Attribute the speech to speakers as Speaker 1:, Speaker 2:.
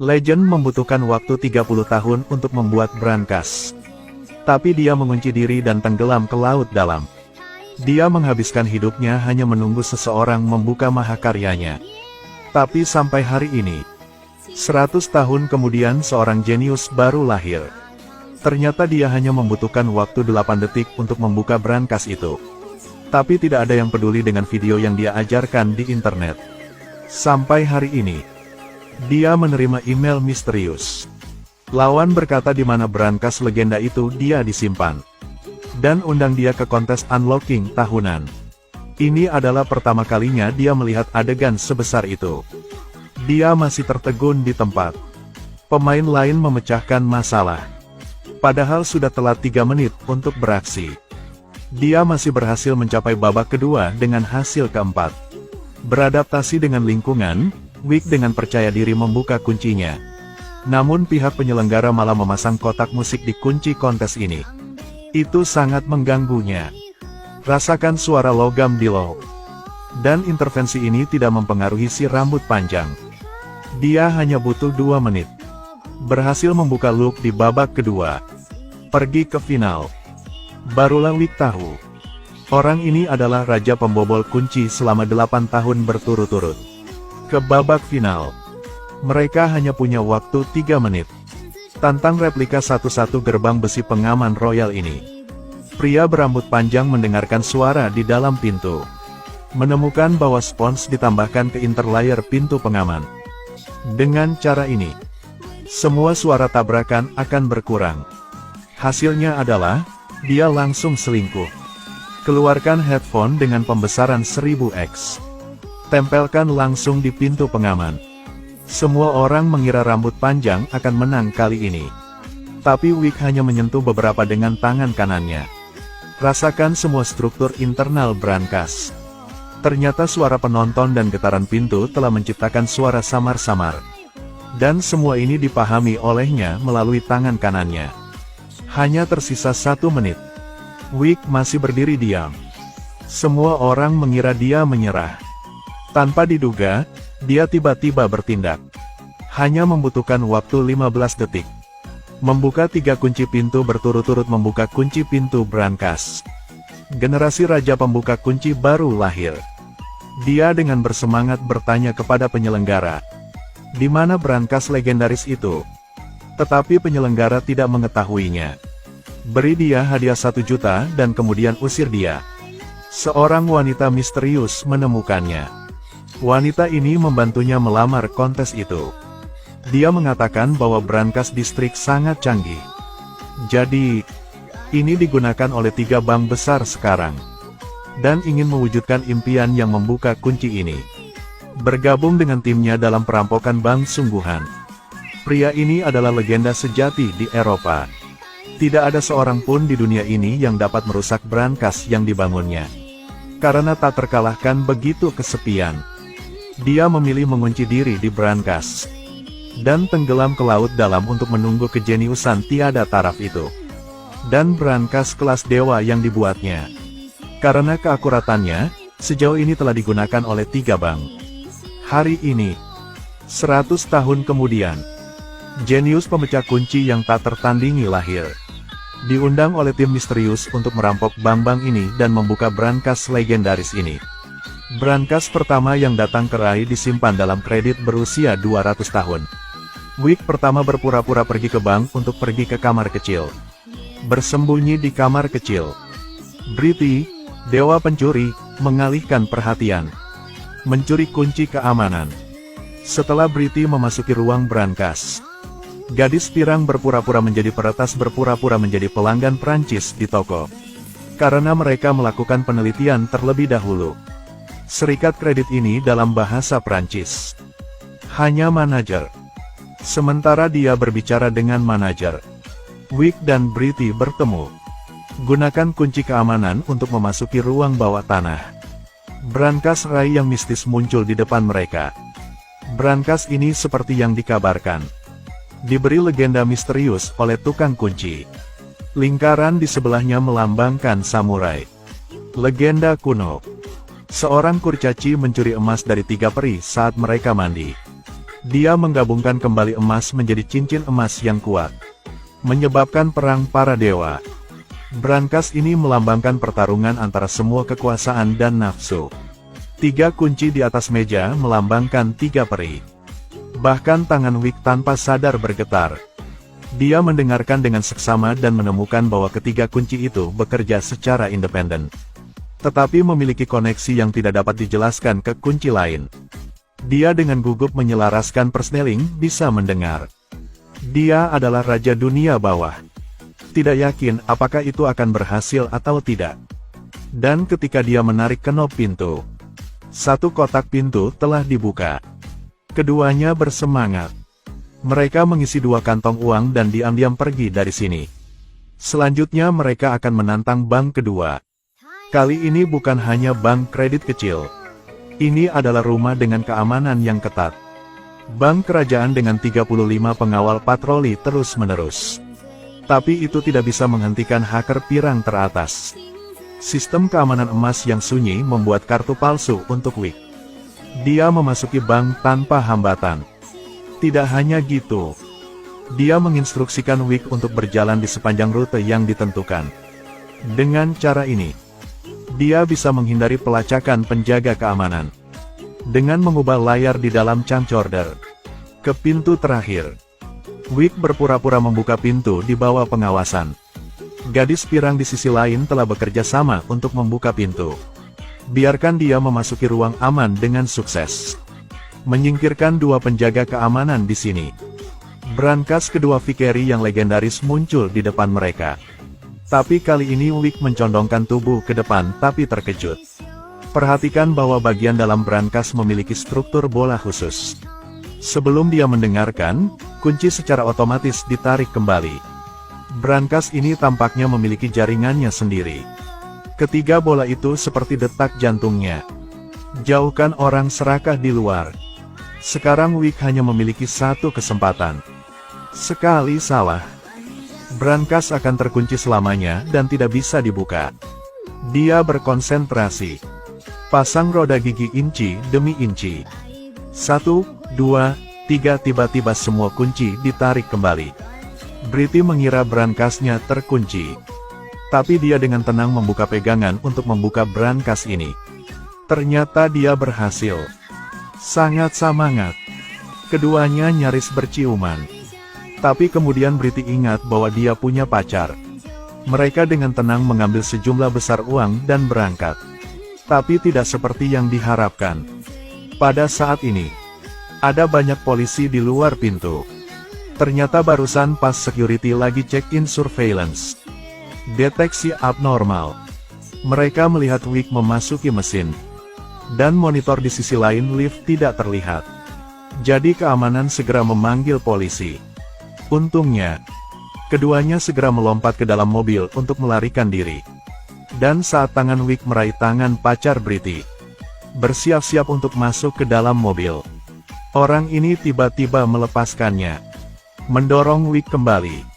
Speaker 1: Legend membutuhkan waktu 30 tahun untuk membuat brankas. Tapi dia mengunci diri dan tenggelam ke laut dalam. Dia menghabiskan hidupnya hanya menunggu seseorang membuka mahakaryanya. Tapi sampai hari ini, 100 tahun kemudian seorang jenius baru lahir. Ternyata dia hanya membutuhkan waktu 8 detik untuk membuka brankas itu. Tapi tidak ada yang peduli dengan video yang dia ajarkan di internet. Sampai hari ini, dia menerima email misterius. Lawan berkata di mana brankas legenda itu dia disimpan. Dan undang dia ke kontes unlocking tahunan. Ini adalah pertama kalinya dia melihat adegan sebesar itu. Dia masih tertegun di tempat. Pemain lain memecahkan masalah. Padahal sudah telat 3 menit untuk beraksi. Dia masih berhasil mencapai babak kedua dengan hasil keempat. Beradaptasi dengan lingkungan, Wick dengan percaya diri membuka kuncinya. Namun pihak penyelenggara malah memasang kotak musik di kunci kontes ini. Itu sangat mengganggunya. Rasakan suara logam di low. Dan intervensi ini tidak mempengaruhi si rambut panjang. Dia hanya butuh 2 menit. Berhasil membuka loop di babak kedua. Pergi ke final. Barulah Wick tahu. Orang ini adalah raja pembobol kunci selama 8 tahun berturut-turut. Ke babak final. Mereka hanya punya waktu 3 menit. Tantang replika satu-satu gerbang besi pengaman royal ini. Pria berambut panjang mendengarkan suara di dalam pintu. Menemukan bahwa spons ditambahkan ke interlayer pintu pengaman. Dengan cara ini, semua suara tabrakan akan berkurang. Hasilnya adalah, dia langsung selingkuh. Keluarkan headphone dengan pembesaran 1000x. Tempelkan langsung di pintu pengaman. Semua orang mengira rambut panjang akan menang kali ini. Tapi Wick hanya menyentuh beberapa dengan tangan kanannya. Rasakan semua struktur internal brankas. Ternyata suara penonton dan getaran pintu telah menciptakan suara samar-samar. Dan semua ini dipahami olehnya melalui tangan kanannya. Hanya tersisa 1 menit. Wick masih berdiri diam. Semua orang mengira dia menyerah. Tanpa diduga, dia tiba-tiba bertindak. Hanya membutuhkan waktu 15 detik. Membuka 3 kunci pintu berturut-turut membuka kunci pintu brankas. Generasi raja pembuka kunci baru lahir. Dia dengan bersemangat bertanya kepada penyelenggara. Di mana brankas legendaris itu? Tetapi penyelenggara tidak mengetahuinya. Beri dia hadiah 1 juta dan kemudian usir dia. Seorang wanita misterius menemukannya. Wanita ini membantunya melamar kontes itu. Dia mengatakan bahwa brankas distrik sangat canggih. Jadi, ini digunakan oleh 3 bank besar sekarang. Dan ingin mewujudkan impian yang membuka kunci ini. Bergabung dengan timnya dalam perampokan bank sungguhan. Pria ini adalah legenda sejati di Eropa. Tidak ada seorang pun di dunia ini yang dapat merusak brankas yang dibangunnya. Karena tak terkalahkan begitu kesepian. Dia memilih mengunci diri di brankas. Dan tenggelam ke laut dalam untuk menunggu kejeniusan tiada taraf itu. Dan brankas kelas dewa yang dibuatnya. Karena keakuratannya, sejauh ini telah digunakan oleh 3 bank. Hari ini, 100 tahun kemudian, jenius pemecah kunci yang tak tertandingi lahir. Diundang oleh tim misterius untuk merampok bank-bank ini dan membuka brankas legendaris ini. Brankas pertama yang datang ke Rai disimpan dalam kredit berusia 200 tahun. Wick pertama berpura-pura pergi ke bank untuk pergi ke kamar kecil. Bersembunyi di kamar kecil. Britty, dewa pencuri, mengalihkan perhatian. Mencuri kunci keamanan. Setelah Britty memasuki ruang brankas, gadis pirang berpura-pura menjadi peretas berpura-pura menjadi pelanggan Prancis di toko. Karena mereka melakukan penelitian terlebih dahulu. Serikat kredit ini dalam bahasa Prancis. Hanya manajer. Sementara dia berbicara dengan manajer. Wick dan Britty bertemu. Gunakan kunci keamanan untuk memasuki ruang bawah tanah. Brankas Rai yang mistis muncul di depan mereka. Brankas ini seperti yang dikabarkan. Diberi legenda misterius oleh tukang kunci. Lingkaran di sebelahnya melambangkan samurai. Legenda kuno. Seorang kurcaci mencuri emas dari 3 peri saat mereka mandi. Dia menggabungkan kembali emas menjadi cincin emas yang kuat, menyebabkan perang para dewa. Brankas ini melambangkan pertarungan antara semua kekuasaan dan nafsu. 3 kunci di atas meja melambangkan 3 peri. Bahkan tangan Wick tanpa sadar bergetar. Dia mendengarkan dengan seksama dan menemukan bahwa ketiga kunci itu bekerja secara independen, tetapi memiliki koneksi yang tidak dapat dijelaskan ke kunci lain. Dia dengan gugup menyelaraskan persneling bisa mendengar. Dia adalah Raja Dunia Bawah. Tidak yakin apakah itu akan berhasil atau tidak. Dan ketika dia menarik knob pintu, satu kotak pintu telah dibuka. Keduanya bersemangat. Mereka mengisi 2 kantong uang dan diam-diam pergi dari sini. Selanjutnya mereka akan menantang bank kedua. Kali ini bukan hanya bank kredit kecil. Ini adalah rumah dengan keamanan yang ketat. Bank kerajaan dengan 35 pengawal patroli terus-menerus. Tapi itu tidak bisa menghentikan hacker pirang teratas. Sistem keamanan emas yang sunyi membuat kartu palsu untuk Wick. Dia memasuki bank tanpa hambatan. Tidak hanya gitu, dia menginstruksikan Wick untuk berjalan di sepanjang rute yang ditentukan. Dengan cara ini, dia bisa menghindari pelacakan penjaga keamanan. Dengan mengubah layar di dalam camcorder ke pintu terakhir, Wick berpura-pura membuka pintu di bawah pengawasan. Gadis pirang di sisi lain telah bekerja sama untuk membuka pintu. Biarkan dia memasuki ruang aman dengan sukses. Menyingkirkan 2 penjaga keamanan di sini. Brankas kedua Vickery yang legendaris muncul di depan mereka. Tapi kali ini Wick mencondongkan tubuh ke depan tapi terkejut. Perhatikan bahwa bagian dalam brankas memiliki struktur bola khusus. Sebelum dia mendengarkan, kunci secara otomatis ditarik kembali. Brankas ini tampaknya memiliki jaringannya sendiri. Ketiga bola itu seperti detak jantungnya. Jauhkan orang serakah di luar. Sekarang Wick hanya memiliki 1 kesempatan. Sekali salah, brankas akan terkunci selamanya dan tidak bisa dibuka. Dia berkonsentrasi. Pasang roda gigi inci demi inci. 1, 2, 3 tiba-tiba semua kunci ditarik kembali. Britty mengira brankasnya terkunci. Tapi dia dengan tenang membuka pegangan untuk membuka brankas ini. Ternyata dia berhasil. Sangat semangat. Keduanya nyaris berciuman. Tapi kemudian Britty ingat bahwa dia punya pacar. Mereka dengan tenang mengambil sejumlah besar uang dan berangkat. Tapi tidak seperti yang diharapkan. Pada saat ini, ada banyak polisi di luar pintu. Ternyata barusan pas security lagi check-in surveillance. Deteksi abnormal. Mereka melihat Wick memasuki mesin. Dan monitor di sisi lain lift tidak terlihat. Jadi keamanan segera memanggil polisi. Untungnya, keduanya segera melompat ke dalam mobil untuk melarikan diri. Dan saat tangan Wick meraih tangan pacar Britty, bersiap-siap untuk masuk ke dalam mobil, orang ini tiba-tiba melepaskannya, mendorong Wick kembali.